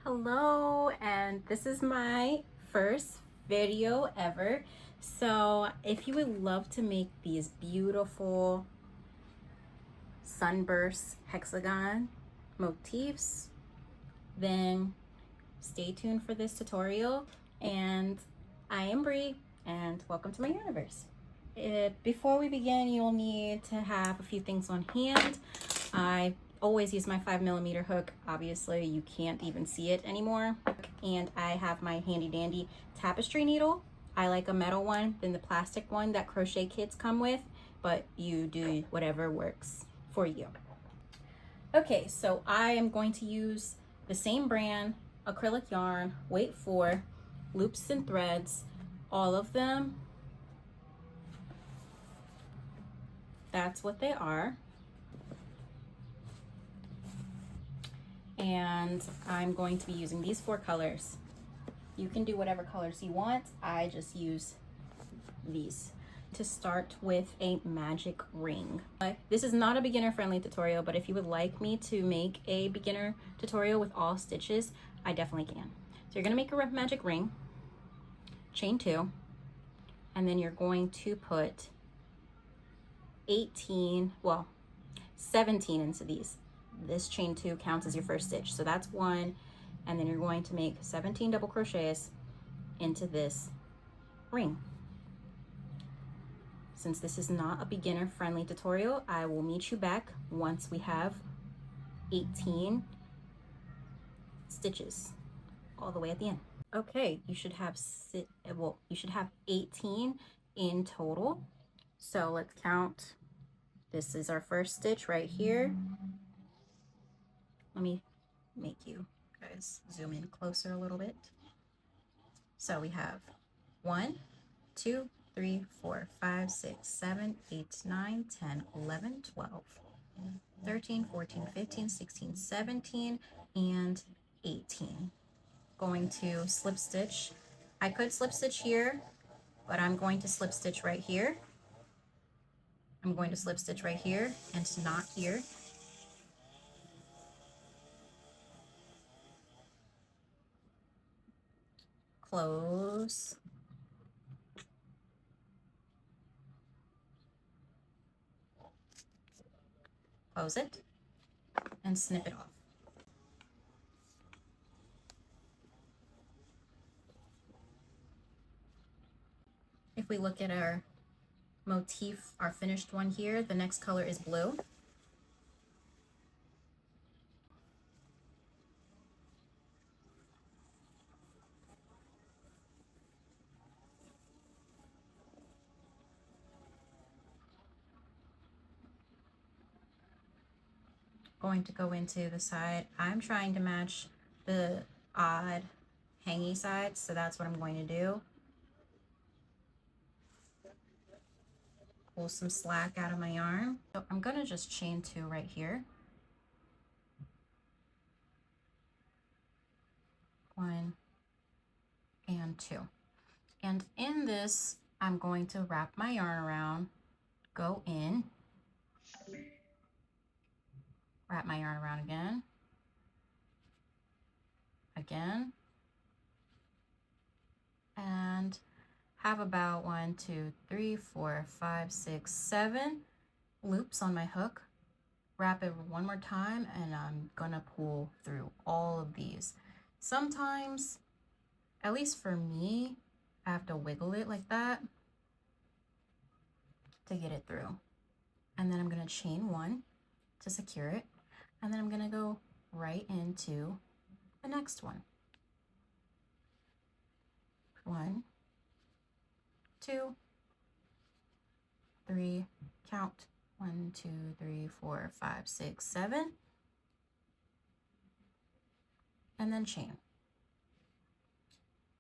Hello, and this is my first video ever. So if you would love to make these beautiful sunburst hexagon motifs, then stay tuned for this tutorial. And I am Bree, and welcome to my universe. Before we begin, you'll need to have a few things on hand. I always use my 5mm hook. Obviously you can't even see it anymore. And I have my handy dandy tapestry needle. I like a metal one than the plastic one that crochet kits come with, but you do whatever works for you. Okay, so I am going to use the same brand acrylic yarn, weight 4, loops and threads, all of them. That's what they are. And I'm going to be using these 4 colors. You can do whatever colors you want. I just use these. To start with a magic ring. This is not a beginner friendly tutorial, but if you would like me to make a beginner tutorial with all stitches, I definitely can. So you're gonna make a magic ring, chain 2, and then you're going to put 17 into these. This chain 2 counts as your first stitch, so that's 1, and then you're going to make 17 double crochets into this ring. Since this is not a beginner friendly tutorial, I will meet you back once we have 18 stitches all the way at the end. Okay, you should have 18 in total. So let's count. This is our first stitch right here. Let me make you guys zoom in closer a little bit. So we have 1, 2, 3, 4, 5, 6, 7, 8, 9, 10, 11, 12, 13, 14, 15, 16, 17, and 18. Going to slip stitch. I could slip stitch here, but I'm going to slip stitch right here. I'm going to slip stitch right here and not here. Close. Close it and snip it off. If we look at our motif, our finished one here, the next color is blue. Going to go into the side. I'm trying to match the odd hangy sides, so that's what I'm going to do. Pull some slack out of my yarn. So I'm going to just chain 2 right here. 1 and 2. And in this, I'm going to wrap my yarn around, go in, wrap my yarn around again, and have about 1, 2, 3, 4, 5, 6, 7 loops on my hook. Wrap it one more time, and I'm gonna pull through all of these. Sometimes, at least for me, I have to wiggle it like that to get it through. And then I'm gonna chain 1 to secure it, and then I'm gonna go right into the next one. 1, 2, 3, count. 1, 2, 3, 4, 5, 6, 7, and then chain.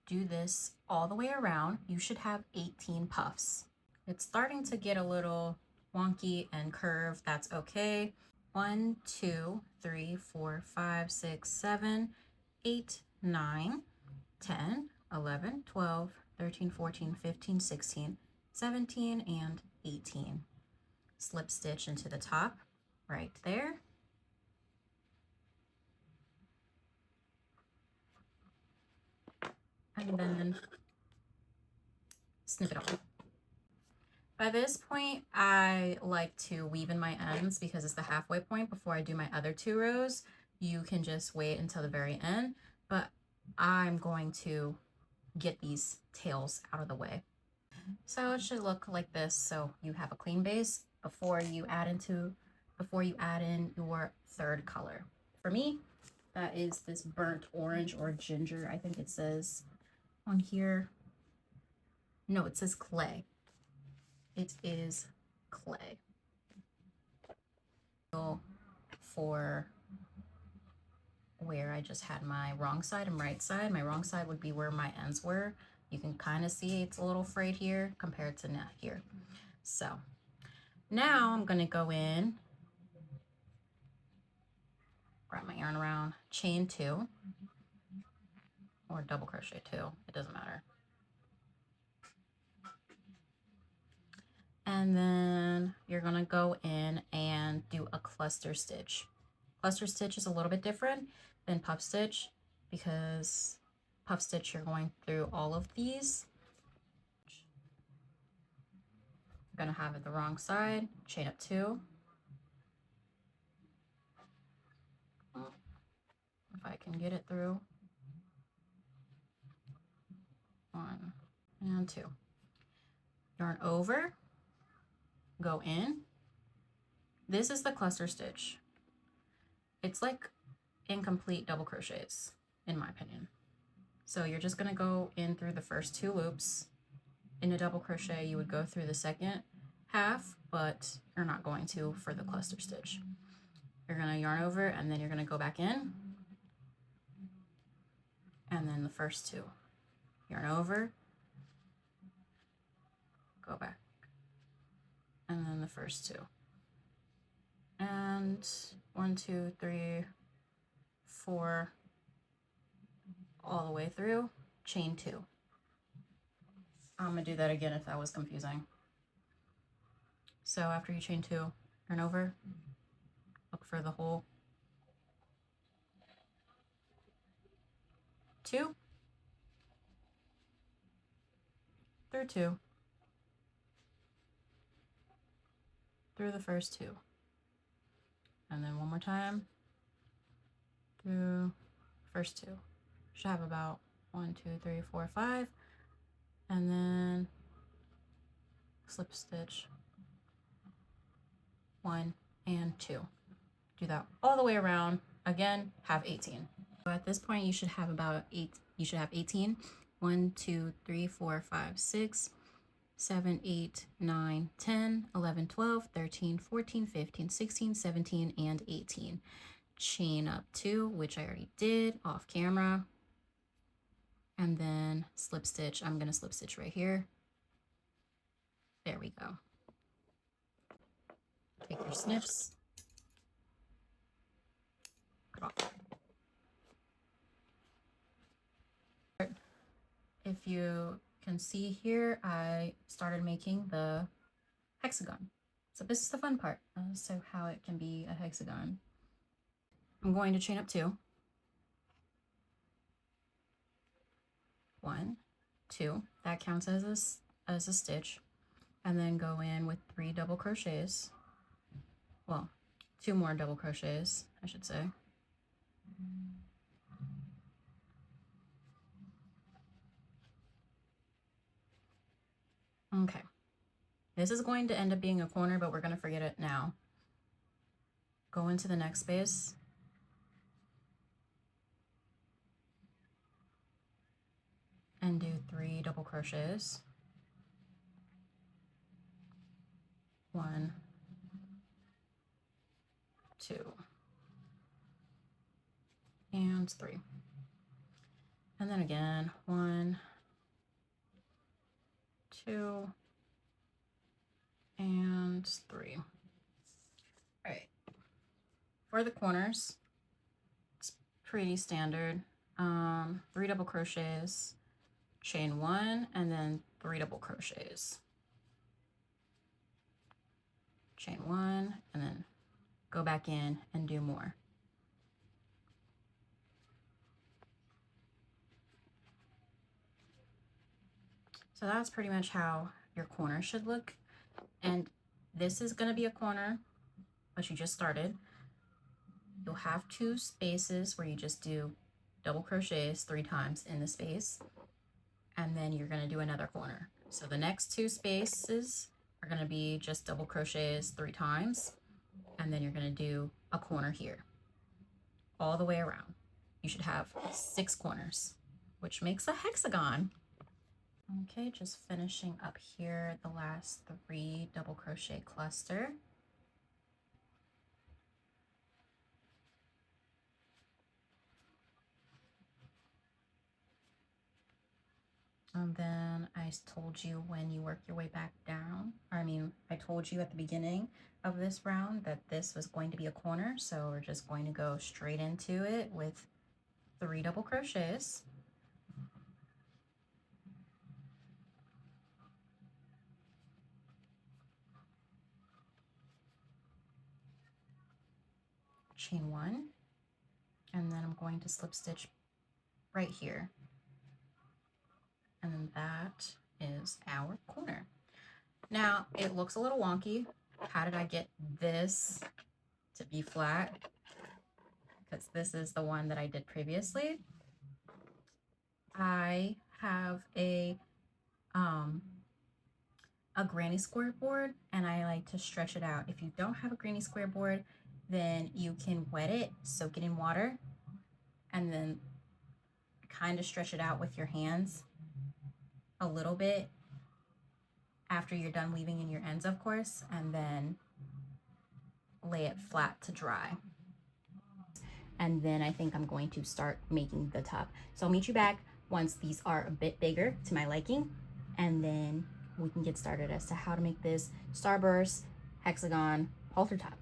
Do this all the way around. You should have 18 puffs. It's starting to get a little wonky and curved. That's okay. 1, 2, 3, 4, 5, 6, 7, 8, 9, 10, 11, 12, 13, 14, 15, 16, 17, and 18. Slip stitch into the top right there. and then snip it off. By this point, I like to weave in my ends because it's the halfway point before I do my other 2 rows. You can just wait until the very end, but I'm going to get these tails out of the way. So it should look like this. So you have a clean base before you add in your 3rd color. For me, that is this burnt orange or ginger. I think it says on here. No, it says clay. It is clay. For where I just had my wrong side and right side. My wrong side would be where my ends were. You can kind of see it's a little frayed here compared to now here. So now I'm going to go in, wrap my yarn around, chain 2 or double crochet 2, it doesn't matter. And then you're going to go in and do a cluster stitch. Cluster stitch is a little bit different than puff stitch because puff stitch you're going through all of these. You're going to have it the wrong side, chain up 2. If I can get it through. 1 and 2. Yarn over, go in. This is the cluster stitch. It's like incomplete double crochets, in my opinion. So you're just going to go in through the first 2 loops. In a double crochet, you would go through the second half, but you're not going to for the cluster stitch. You're going to yarn over, and then you're going to go back in, and then the first 2. Yarn over, go back, and then the first 2. And 1, 2, 3, 4, all the way through, chain 2. I'm going to do that again if that was confusing. So after you chain 2, turn over, look for the hole, 2, through 2, through the first 2, and then one more time, through first 2. Should have about 1, 2, 3, 4, 5, and then slip stitch 1 and 2. Do that all the way around. Again, have 18. So at this point, you should have about 18. 1, 2, 3, 4, 5, 6, 7, 8, 9, 10, 11, 12, 13, 14, 15, 16, 17, and 18. Chain up 2, which I already did off camera. And then slip stitch. I'm going to slip stitch right here. There we go. Take your snips. If you can see here, I started making the hexagon. So this is the fun part. So how it can be a hexagon. I'm going to chain up 2. 1, 2. That counts as a stitch. And then go in with 3 double crochets. Well, 2 more double crochets, I should say. Okay. This is going to end up being a corner, but we're going to forget it now. Go into the next space. And do 3 double crochets. 1, 2, and 3. And then again, 1, 2, and 3. All right. For the corners, it's pretty standard. 3 double crochets, chain 1, and then 3 double crochets. Chain 1, and then go back in and do more. So that's pretty much how your corner should look. And this is going to be a corner, but you just started. You'll have 2 spaces where you just do double crochets 3 times in the space, and then you're going to do another corner. So the next 2 spaces are going to be just double crochets 3 times, and then you're going to do a corner here all the way around. You should have 6 corners, which makes a hexagon. Okay, just finishing up here the last 3 double crochet cluster. And then I told you when you work your way back down, I told you at the beginning of this round that this was going to be a corner. So we're just going to go straight into it with 3 double crochets. Chain 1, and then I'm going to slip stitch right here. And then that is our corner. Now it looks a little wonky. How did I get this to be flat? Because this is the one that I did previously. I have a granny square board, and I like to stretch it out. If you don't have a granny square board, then you can wet it, soak it in water, and then kind of stretch it out with your hands a little bit after you're done weaving in your ends, of course, and then lay it flat to dry. And then I think I'm going to start making the top. So I'll meet you back once these are a bit bigger to my liking, and then we can get started as to how to make this Starburst hexagon halter top.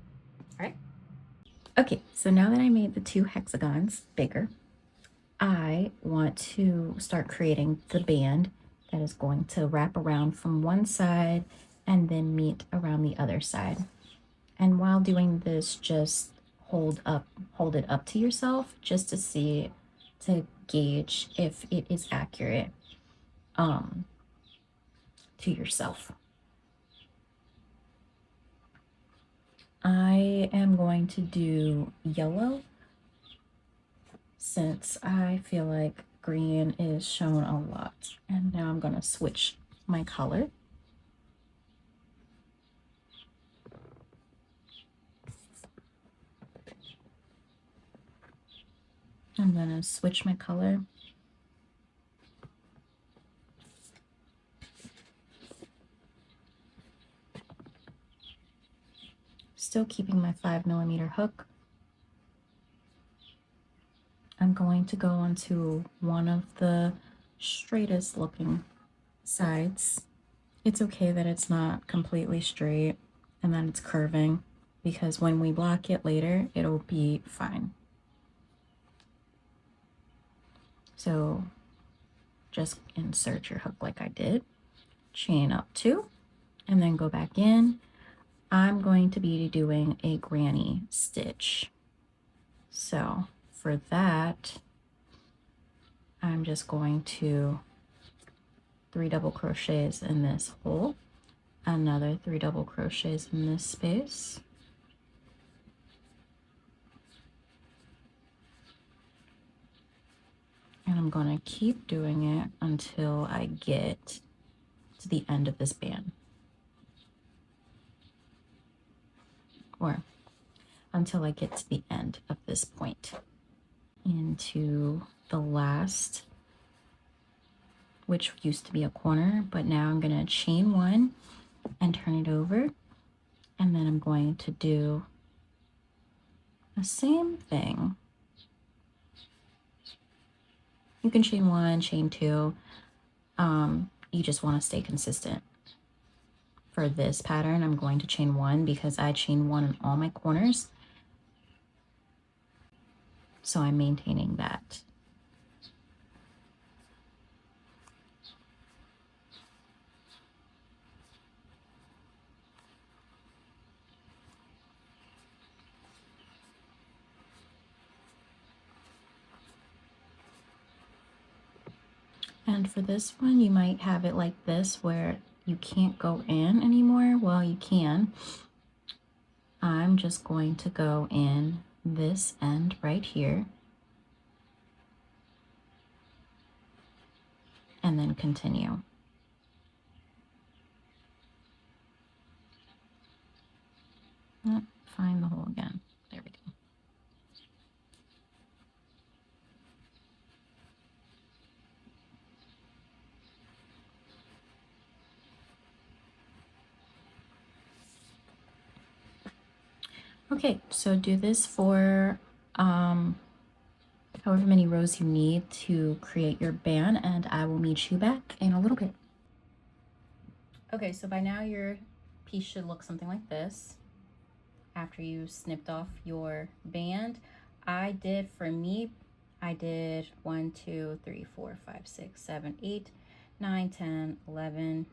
All right. Okay, so now that I made the 2 hexagons bigger, I want to start creating the band that is going to wrap around from one side and then meet around the other side. And while doing this, just hold it up to yourself just to see, to gauge if it is accurate to yourself. I am going to do yellow since I feel like green is shown a lot. And now I'm going to switch my color. I'm going to switch my color. Still keeping my 5mm hook. I'm going to go onto one of the straightest looking sides. It's okay that it's not completely straight and that it's curving, because when we block it later, it'll be fine. So just insert your hook like I did, chain up 2, and then go back in. I'm going to be doing a granny stitch. So for that, I'm just going to 3 double crochets in this hole, another 3 double crochets in this space, and I'm going to keep doing it until I get to the end of this band, or until I get to the end of this point, into the last, which used to be a corner, but now I'm going to chain 1 and turn it over, and then I'm going to do the same thing. You can chain 1, chain 2. You just want to stay consistent. For this pattern, I'm going to chain 1 because I chain 1 in all my corners. So I'm maintaining that. And for this one, you might have it like this where you can't go in anymore. Well, you can. I'm just going to go in this end right here and then continue. Find the hole again. There we go. Okay, so do this for however many rows you need to create your band, and I will meet you back in a little bit. Okay, so by now your piece should look something like this after you snipped off your band. I did 1, 2, 3, 4, 5, 6, 7, 8, 9, 10, 11,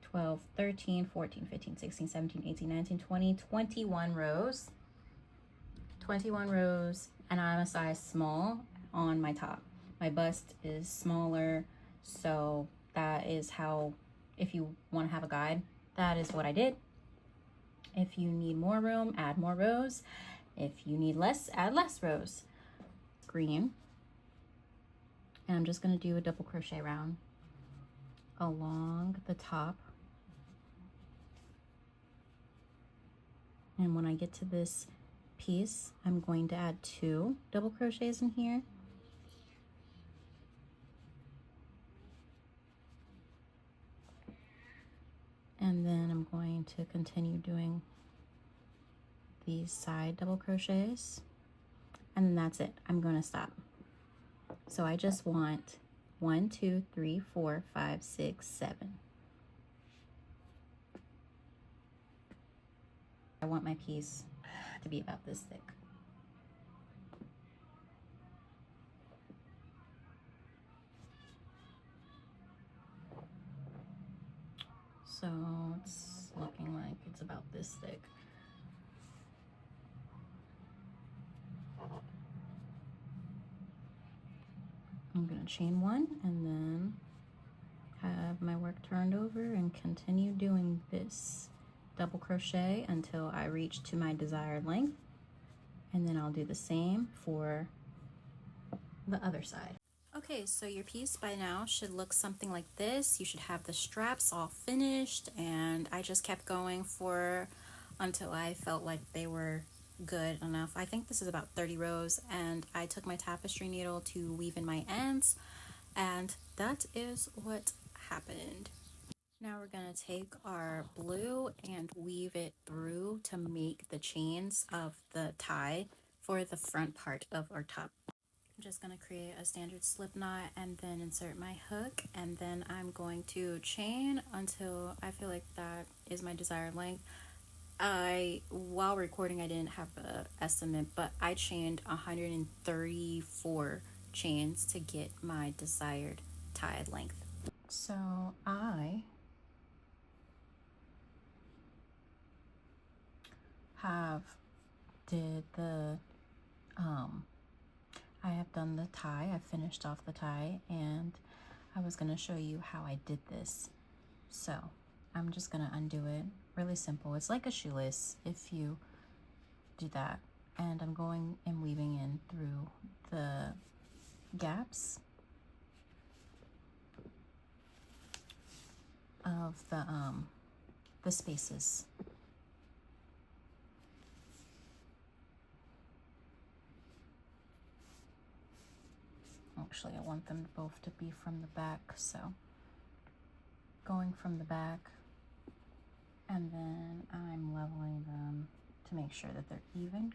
12, 13, 14, 15, 16, 17, 18, 19, 20, 21 rows. 21 rows, and I'm a size small on my top. My bust is smaller, so that is how, if you want to have a guide, that is what I did. If you need more room, add more rows. If you need less, add less rows. Green. And I'm just going to do a double crochet round along the top. And when I get to this piece, I'm going to add 2 double crochets in here. And then I'm going to continue doing these side double crochets, and then that's it. I'm going to stop. So I just want 1, 2, 3, 4, 5, 6, 7. I want my piece to be about this thick. So it's looking like it's about this thick. I'm going to chain 1 and then have my work turned over and continue doing this double crochet until I reach to my desired length, and then I'll do the same for the other side. Okay, so your piece by now should look something like this. You should have the straps all finished, and I just kept going until I felt like they were good enough. I think this is about 30 rows, and I took my tapestry needle to weave in my ends, and that is what happened. Now we're going to take our blue and weave it through to make the chains of the tie for the front part of our top. I'm just going to create a standard slip knot and then insert my hook, and then I'm going to chain until I feel like that is my desired length. While recording, I didn't have an estimate, but I chained 134 chains to get my desired tie length. So I have done the tie. I finished off the tie, and I was going to show you how I did this. So I'm just going to undo it. Really simple. It's like a shoelace if you do that. And I'm going and weaving in through the gaps of the spaces. Actually, I want them both to be from the back, so going from the back, and then I'm leveling them to make sure that they're even,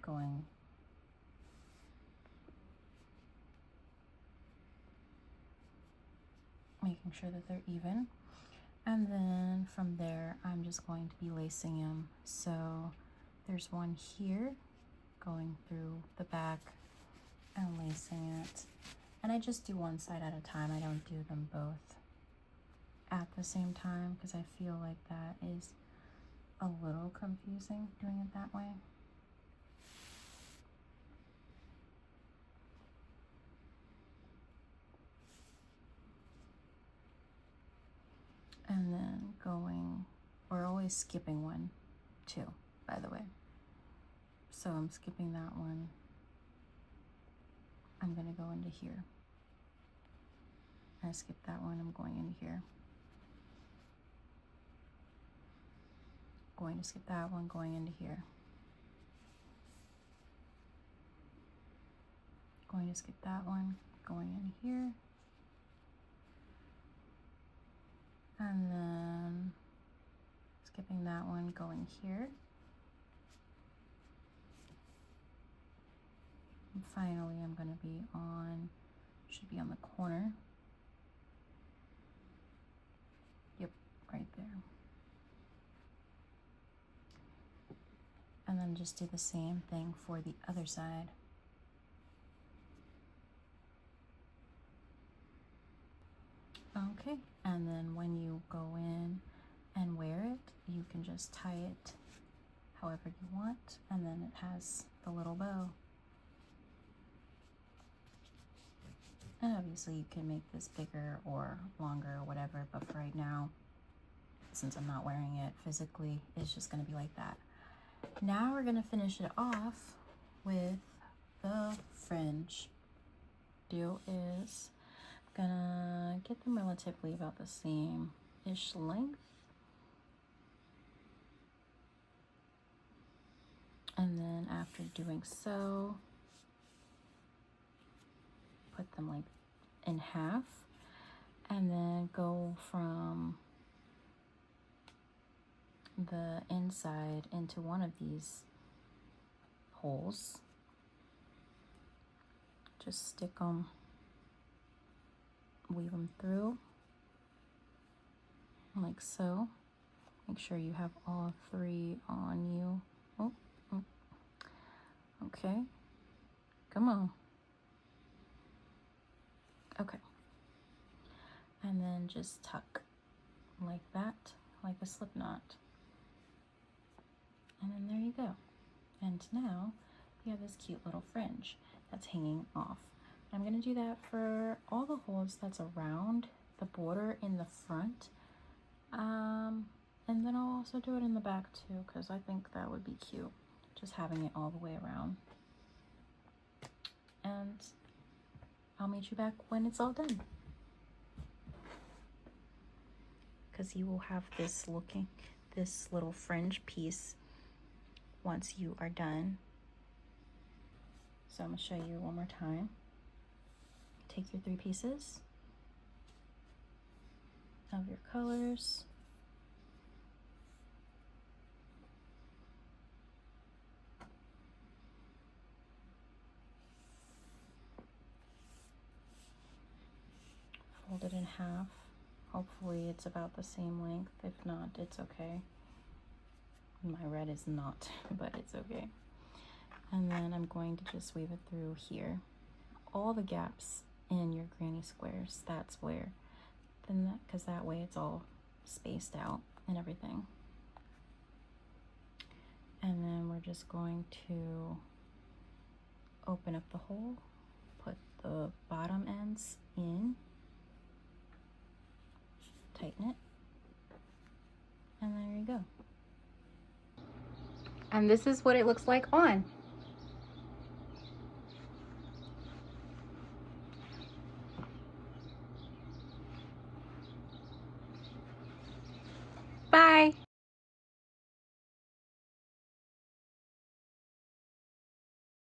making sure that they're even, and then from there I'm just going to be lacing them. So there's one here going through the back and lacing it. And I just do one side at a time. I don't do them both at the same time because I feel like that is a little confusing doing it that way. And then going, we're always skipping one too, by the way. So I'm skipping that one. I'm gonna go into here. I skip that one, I'm going into here. Going to skip that one, going into here. Going to skip that one, going in here. And then skipping that one, going here. And finally, I'm going to be on, should be on the corner. Yep, right there. And then just do the same thing for the other side. Okay, and then when you go in and wear it, you can just tie it however you want, and then it has the little bow. And obviously you can make this bigger or longer or whatever, but for right now, since I'm not wearing it physically, it's just gonna be like that. Now we're gonna finish it off with the fringe. Deal is gonna get them relatively about the same-ish length. And then after doing so, put them like in half, and then go from the inside into one of these holes. Just stick them, weave them through like so. Make sure you have all three on you. Oh, okay, come on. Okay, and then just tuck like that, like a slip knot. And then there you go. And now you have this cute little fringe that's hanging off. I'm gonna do that for all the holes that's around the border in the front. And then I'll also do it in the back too, because I think that would be cute, just having it all the way around. And I'll meet you back when it's all done, because you will have this little fringe piece once you are done. So I'm gonna show you one more time. Take your 3 pieces of your colors, fold it in half. Hopefully it's about the same length. If not, it's okay. My red is not, but it's okay. And then I'm going to just weave it through here. All the gaps in your granny squares, that's where, because that way it's all spaced out and everything. And then we're just going to open up the hole, put the bottom ends in, tighten it, and there you go. And this is what it looks like on.